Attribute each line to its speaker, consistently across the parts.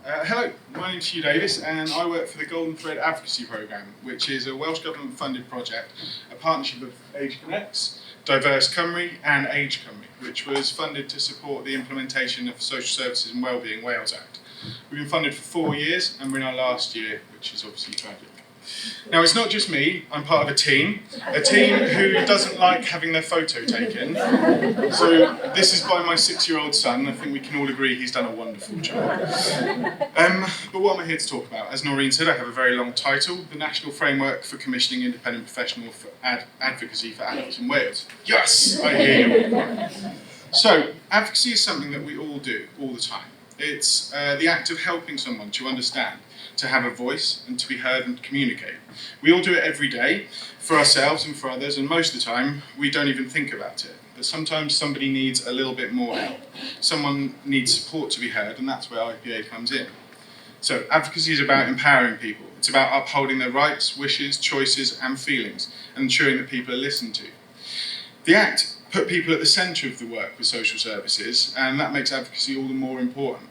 Speaker 1: Hello, my name is Huw Davies and I work for the Golden Thread Advocacy Programme, which is a Welsh Government funded project, a partnership of Age Connects, Diverse Cymru and Age Cymru, which was funded to support the implementation of the Social Services and Wellbeing Wales Act. We've been funded for 4 years and we're in our last year, which is obviously tragic. Now, it's not just me, I'm part of a team who doesn't like having their photo taken. So this is by my 6-year-old son. I think we can all agree he's done a wonderful job. But what am I here to talk about? As Noreen said, I have a very long title, the National Framework for Commissioning Independent Professional for Advocacy for Adults in Wales. Yes, I hear you. So, advocacy is something that we all do, all the time. It's the act of helping someone to understand, to have a voice and to be heard and communicate. We all do it every day for ourselves and for others, and most of the time we don't even think about it. But sometimes somebody needs a little bit more help. Someone needs support to be heard, and that's where IPA comes in. So advocacy is about empowering people. It's about upholding their rights, wishes, choices and feelings, and ensuring that people are listened to. The Act put people at the centre of the work with social services, and that makes advocacy all the more important.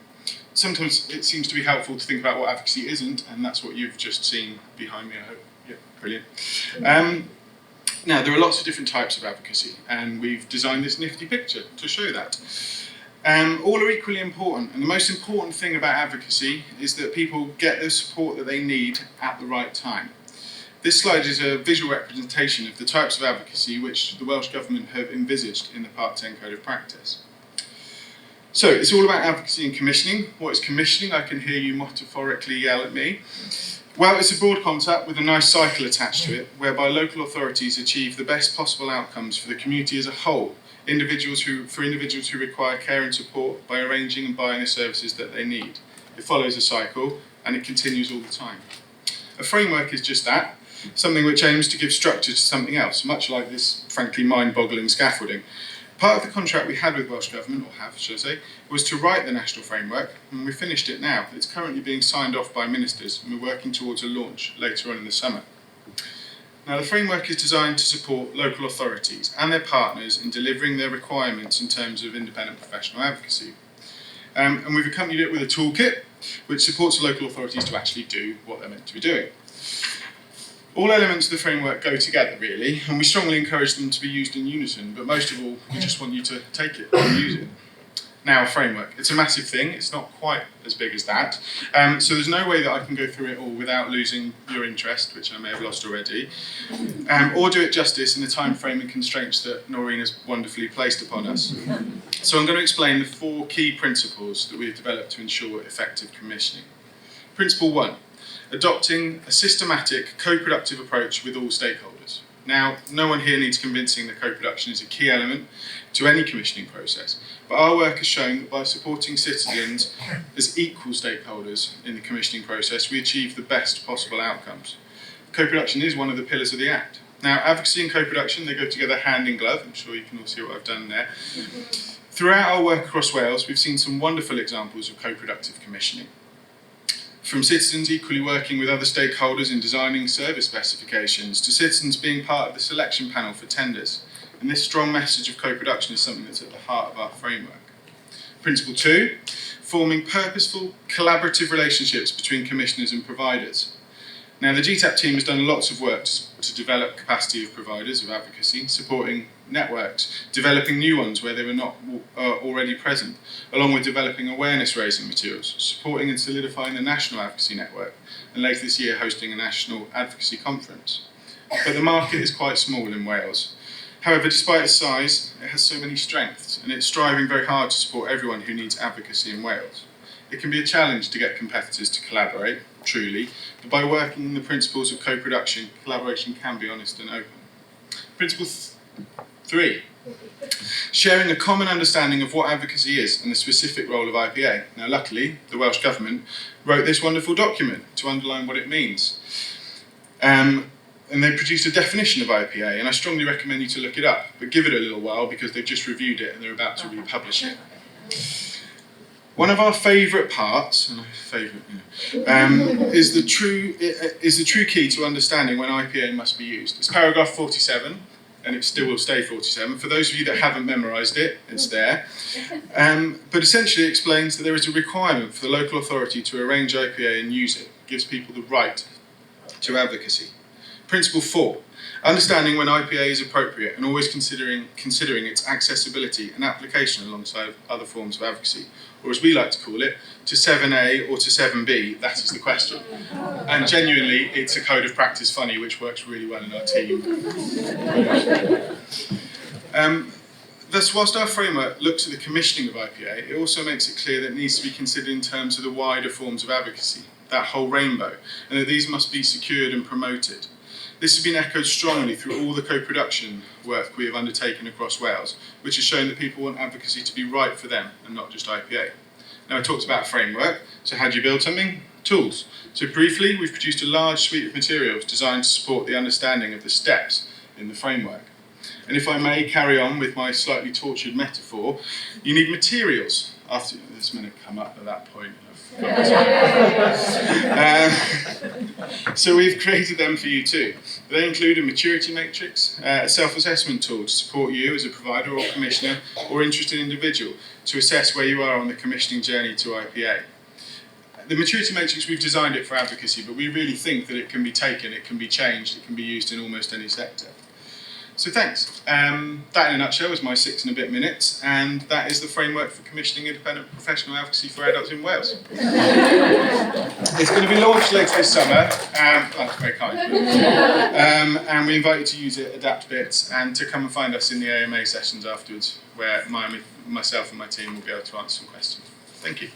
Speaker 1: Sometimes it seems to be helpful to think about what advocacy isn't, and that's what you've just seen behind me, I hope. Yeah, brilliant. Now, there are lots of different types of advocacy, and we've designed this nifty picture to show that. All are equally important, and the most important thing about advocacy is that people get the support that they need at the right time. This slide is a visual representation of the types of advocacy which the Welsh Government have envisaged in the Part 10 Code of Practice. So, it's all about advocacy and commissioning. What is commissioning? I can hear you metaphorically yell at me. Well, it's a broad concept with a nice cycle attached to it, whereby local authorities achieve the best possible outcomes for the community as a whole, for individuals who require care and support by arranging and buying the services that they need. It follows a cycle, and it continues all the time. A framework is just that, something which aims to give structure to something else, much like this, frankly, mind-boggling scaffolding. Part of the contract we had with Welsh Government, or have, should I say, was to write the national framework, and we finished it now. It's currently being signed off by ministers, and we're working towards a launch later on in the summer. Now, the framework is designed to support local authorities and their partners in delivering their requirements in terms of independent professional advocacy. And we've accompanied it with a toolkit, which supports local authorities to actually do what they're meant to be doing. All elements of the framework go together, really, and we strongly encourage them to be used in unison, but most of all, we just want you to take it and use it. Now, a framework. It's a massive thing. It's not quite as big as that. So there's no way that I can go through it all without losing your interest, which I may have lost already, or do it justice in the time frame and constraints that Noreen has wonderfully placed upon us. So I'm going to explain the 4 key principles that we've developed to ensure effective commissioning. Principle 1. Adopting a systematic, co-productive approach with all stakeholders. Now, no one here needs convincing that co-production is a key element to any commissioning process, but our work has shown that by supporting citizens as equal stakeholders in the commissioning process, we achieve the best possible outcomes. Co-production is one of the pillars of the Act. Now, advocacy and co-production, they go together hand in glove. I'm sure you can all see what I've done there. Throughout our work across Wales, we've seen some wonderful examples of co-productive commissioning. From citizens equally working with other stakeholders in designing service specifications, to citizens being part of the selection panel for tenders. And this strong message of co-production is something that's at the heart of our framework. Principle 2, forming purposeful, collaborative relationships between commissioners and providers. Now, the GTAP team has done lots of work to develop capacity of providers of advocacy, supporting networks, developing new ones where they were not already present, along with developing awareness-raising materials, supporting and solidifying the national advocacy network, and later this year hosting a national advocacy conference. But the market is quite small in Wales. However, despite its size, it has so many strengths, and it's striving very hard to support everyone who needs advocacy in Wales. It can be a challenge to get competitors to collaborate, truly, but by working in the principles of co-production, collaboration can be honest and open. Principle 3. Sharing a common understanding of what advocacy is and the specific role of IPA. Now, luckily, the Welsh Government wrote this wonderful document to underline what it means. And they produced a definition of IPA, and I strongly recommend you to look it up, but give it a little while because they've just reviewed it and they're about to republish it. One of our favourite parts, is the true key to understanding when IPA must be used. It's paragraph 47, and it still will stay 47. For those of you that haven't memorised it, it's there. But essentially it explains that there is a requirement for the local authority to arrange IPA and use it. It gives people the right to advocacy. Principle 4. Understanding when IPA is appropriate and always considering its accessibility and application alongside other forms of advocacy, or as we like to call it, to 7A or to 7B, that is the question. And genuinely, it's a code of practice funny which works really well in our team. Thus, whilst our framework looks at the commissioning of IPA, it also makes it clear that it needs to be considered in terms of the wider forms of advocacy, that whole rainbow, and that these must be secured and promoted. This has been echoed strongly through all the co-production work we have undertaken across Wales, which has shown that people want advocacy to be right for them and not just IPA. Now, I talked about framework, so how do you build something? Tools. So briefly, we've produced a large suite of materials designed to support the understanding of the steps in the framework. And if I may carry on with my slightly tortured metaphor, you need materials. After this minute come up at that point. So we've created them for you too. They include a maturity matrix, a self-assessment tool to support you as a provider or commissioner or interested individual to assess where you are on the commissioning journey to IPA. The maturity matrix, we've designed it for advocacy, but we really think that it can be taken, it can be changed, it can be used in almost any sector. So thanks. That in a nutshell was my 6 and a bit minutes, and that is the framework for commissioning independent professional advocacy for adults in Wales. It's going to be launched later this summer, that's very kind. And we invite you to use it, adapt bits, and to come and find us in the AMA sessions afterwards, where myself and my team will be able to answer some questions. Thank you.